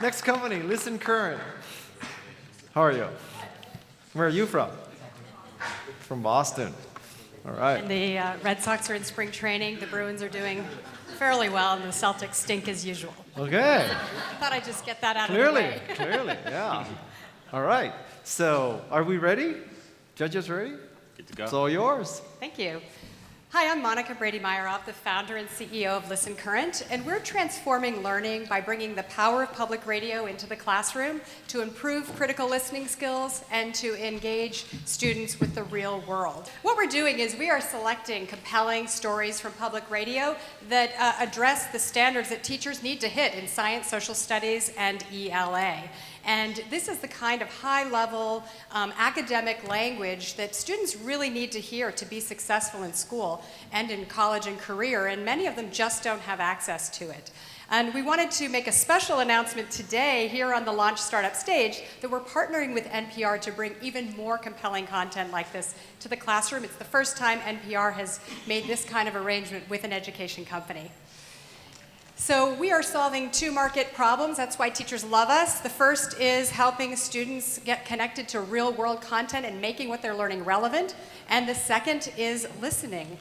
Next company, Listen Current. How are you? Where are you from? From Boston. All right. And the Red Sox are in spring training. The Bruins are doing fairly well, and the Celtics stink as usual. Okay. I thought I'd just get that out of the way. Clearly, yeah. All right. So, are we ready? Judges ready? Good to go. It's all yours. Thank you. Hi, I'm Monica Brady-Meyerhoff, the founder and CEO of Listen Current, and we're transforming learning by bringing the power of public radio into the classroom to improve critical listening skills and to engage students with the real world. What we're doing is we are selecting compelling stories from public radio that address the standards that teachers need to hit in science, social studies, and ELA. And this is the kind of high-level academic language that students really need to hear to be successful in school and in college and career, and many of them just don't have access to it. And we wanted to make a special announcement today here on the Launch Startup stage that we're partnering with NPR to bring even more compelling content like this to the classroom. It's the first time NPR has made this kind of arrangement with an education company. So we are solving two market problems. That's why teachers love us. The first is helping students get connected to real-world content and making what they're learning relevant. And the second is listening.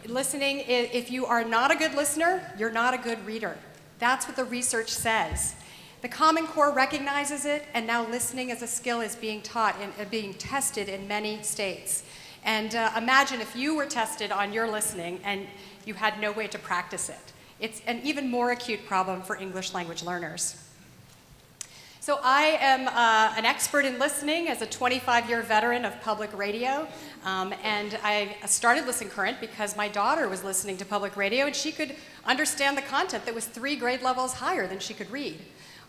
Listening, if you are not a good listener, you're not a good reader. That's what the research says. The Common Core recognizes it, and now listening as a skill is being taught and being tested in many states. And imagine if you were tested on your listening and you had no way to practice it. It's an even more acute problem for English language learners. So I am an expert in listening as a 25-year veteran of public radio, and I started Listen Current because my daughter was listening to public radio and she could understand the content that was 3 grade levels higher than she could read.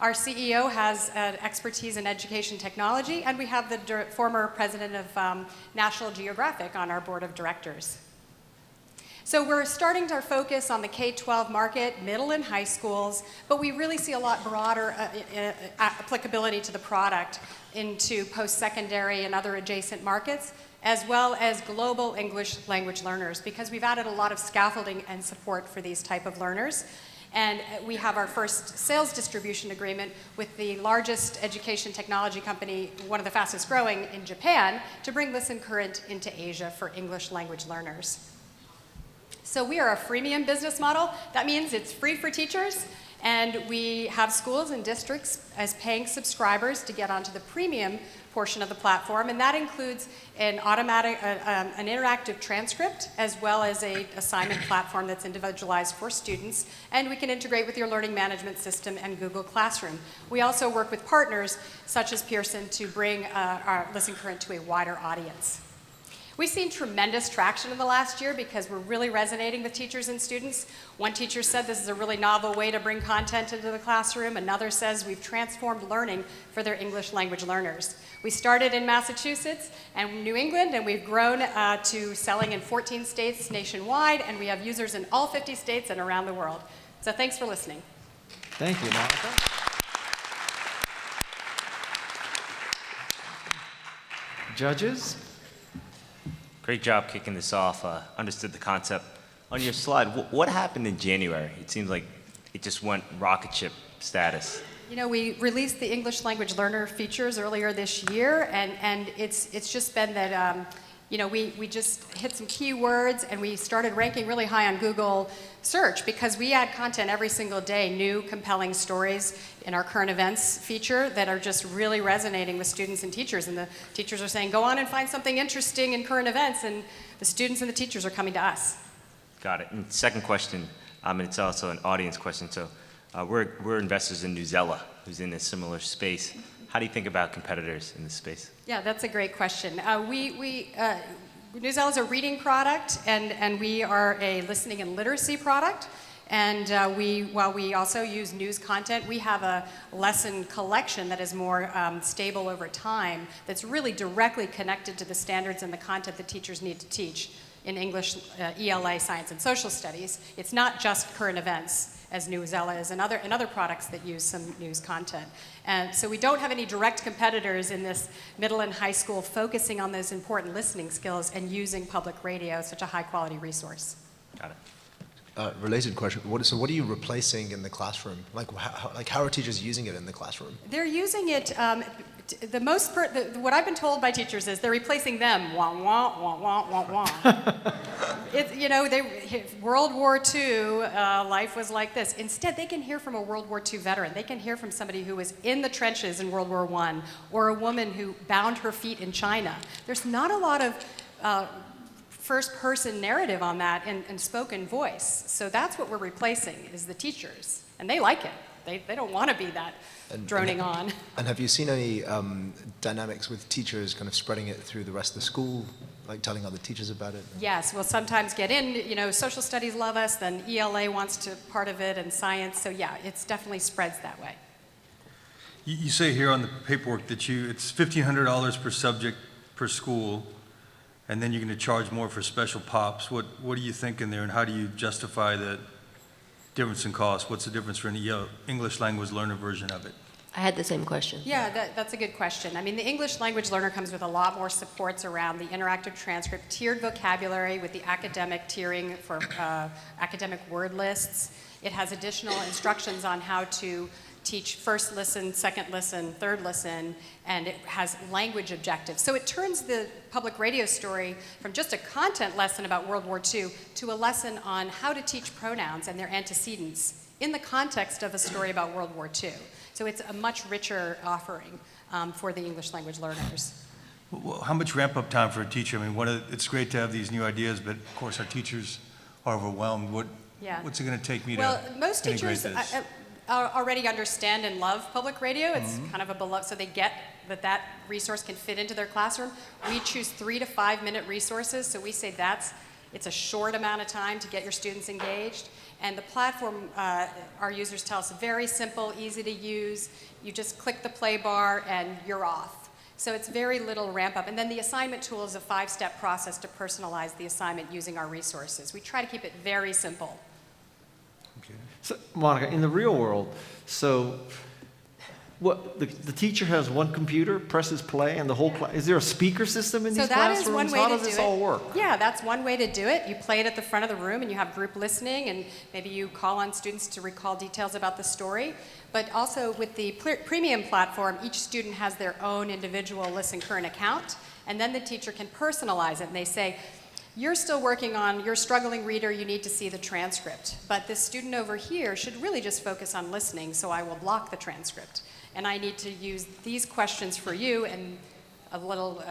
Our CEO has expertise in education technology, and we have the former president of National Geographic on our board of directors. So we're starting to focus on the K-12 market, middle and high schools, but we really see a lot broader applicability to the product into post-secondary and other adjacent markets, as well as global English language learners, because we've added a lot of scaffolding and support for these type of learners. And we have our first sales distribution agreement with the largest education technology company, one of the fastest growing in Japan, to bring Listen Current into Asia for English language learners. So we are a freemium business model. That means it's free for teachers, and we have schools and districts as paying subscribers to get onto the premium portion of the platform, and that includes an interactive transcript, as well as an assignment platform that's individualized for students, and we can integrate with your learning management system and Google Classroom. We also work with partners, such as Pearson, to bring our Listen Current to a wider audience. We've seen tremendous traction in the last year because we're really resonating with teachers and students. One teacher said this is a really novel way to bring content into the classroom. Another says we've transformed learning for their English language learners. We started in Massachusetts and New England, and we've grown to selling in 14 states nationwide, and we have users in all 50 states and around the world. So thanks for listening. Thank you, Monica. Judges? Great job kicking this off. Understood the concept. On your slide, what happened in January? It seems like it just went rocket ship status. You know, we released the English language learner features earlier this year, and it's just been that, you know, we just hit some keywords, and we started ranking really high on Google search because we add content every single day, new compelling stories in our current events feature that are just really resonating with students and teachers. And the teachers are saying, go on and find something interesting in current events, and the students and the teachers are coming to us. Got it. And second question, and it's also an audience question. So we're investors in Newsela, who's in a similar space. How do you think about competitors in this space? Yeah, that's a great question. Newsela is a reading product, and we are a listening and literacy product. And while we also use news content, we have a lesson collection that is more stable over time, that's really directly connected to the standards and the content that teachers need to teach in English, ELA, science, and social studies. It's not just current events, as Newsela is, and other products that use some news content. And so we don't have any direct competitors in this middle and high school focusing on those important listening skills and using public radio, such a high-quality resource. Got it. related question. What are you replacing in the classroom? How are teachers using it in the classroom? They're using it, what I've been told by teachers is they're replacing them, wah, wah, wah, wah, wah, wah. World War II, life was like this. Instead, they can hear from a World War II veteran. They can hear from somebody who was in the trenches in World War I, or a woman who bound her feet in China. There's not a lot of first-person narrative on that and spoken voice. So that's what we're replacing, is the teachers. And they like it. They don't want to be that droning on. And have you seen any dynamics with teachers kind of spreading it through the rest of the school, like telling other teachers about it? Yes, we'll sometimes get in, social studies love us, then ELA wants to part of it, and science. So yeah, it's definitely spreads that way. You say here on the paperwork that it's $1,500 per subject per school, and then you're going to charge more for special pops. What do you think in there, and how do you justify the difference in cost? What's the difference for an English language learner version of it? I had the same question. Yeah, that's a good question. I mean, the English language learner comes with a lot more supports around the interactive transcript, tiered vocabulary with the academic tiering for academic word lists. It has additional instructions on how to teach first listen, second listen, third listen, and it has language objectives. So it turns the public radio story from just a content lesson about World War II to a lesson on how to teach pronouns and their antecedents in the context of a story about World War II. So it's a much richer offering for the English language learners. Well, how much ramp-up time for a teacher? I mean, it's great to have these new ideas, but of course our teachers are overwhelmed. What's it going to take me to most integrate teachers this? already understand and love public radio. It's kind of a beloved, so they get that resource can fit into their classroom. We choose 3 to 5 minute resources, so we say it's a short amount of time to get your students engaged. And the platform, our users tell us, very simple, easy to use. You just click the play bar and you're off. So it's very little ramp up. And then the assignment tool is a 5-step process to personalize the assignment using our resources. We try to keep it very simple. Okay. So, Monica, in the real world, so what the teacher has one computer, presses play, and the whole class. Is there a speaker system in these classrooms? So that is one way How to does do this it. all work? Yeah, that's one way to do it. You play it at the front of the room, and you have group listening, and maybe you call on students to recall details about the story. But also with the premium platform, each student has their own individual Listen Current account, and then the teacher can personalize it, and they say, you're still working on your struggling reader, you need to see the transcript. But this student over here should really just focus on listening, so I will block the transcript. And I need to use these questions for you and a little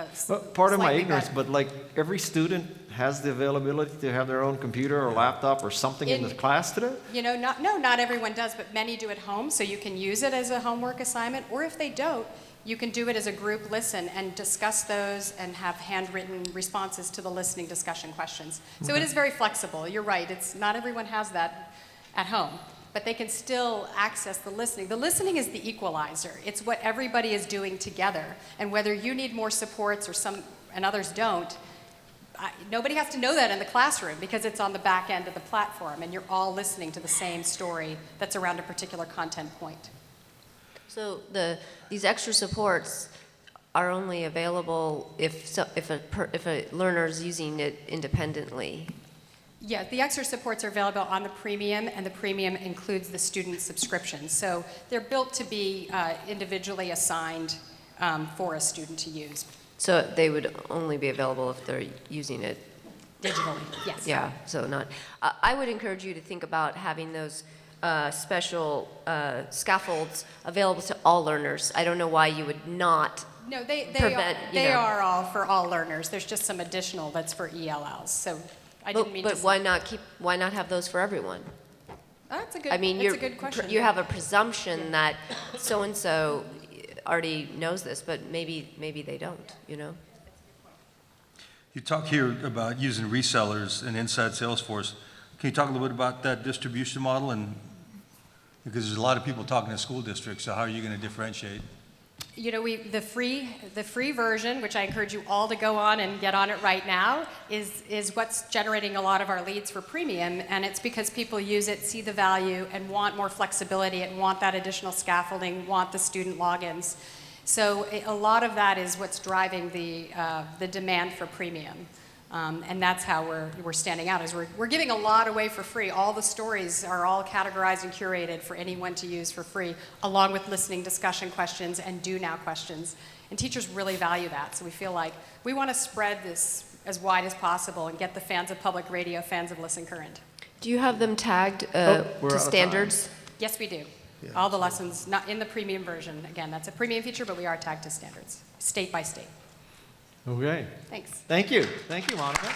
Part of my slightly ignorance, better. but like every student has the availability to have their own computer or laptop or something in the class today? Not everyone does, but many do at home, so you can use it as a homework assignment, or if they don't, you can do it as a group listen and discuss those and have handwritten responses to the listening discussion questions. So it is very flexible. You're right. Not everyone has that at home, but they can still access the listening. The listening is the equalizer. It's what everybody is doing together. And whether you need more supports and others don't, nobody has to know that in the classroom because it's on the back end of the platform and you're all listening to the same story that's around a particular content point. So these extra supports are only available if a learner is using it independently. Yeah, the extra supports are available on the premium, and the premium includes the student subscription. So they're built to be individually assigned for a student to use. So they would only be available if they're using it Digitally, yes. Yeah, so not. I would encourage you to think about having those special scaffolds available to all learners. I don't know why you would not. No, they prevent, are all for all learners. There's just some additional that's for ELLs. So I didn't mean to. But why not have those for everyone? That's a good. I mean, that's a good question. You have a presumption that so and so already knows this, but maybe they don't. You talk here about using resellers and inside Salesforce. Can you talk a little bit about that distribution model? And because there's a lot of people talking to school districts, so how are you going to differentiate? The free version, which I encourage you all to go on and get on it right now, is what's generating a lot of our leads for premium, and it's because people use it, see the value, and want more flexibility, and want that additional scaffolding, want the student logins. So a lot of that is what's driving the demand for premium. And that's how we're standing out, is we're giving a lot away for free. All the stories are all categorized and curated for anyone to use for free, along with listening discussion questions and do now questions. And teachers really value that. So we feel like we want to spread this as wide as possible and get the fans of public radio, fans of Listen Current. Do you have them tagged we're out to of standards? Yes, we do. All the lessons, not in the premium version. Again, that's a premium feature, but we are tagged to standards, state by state. Okay. Thanks. Thank you. Thank you, Monica.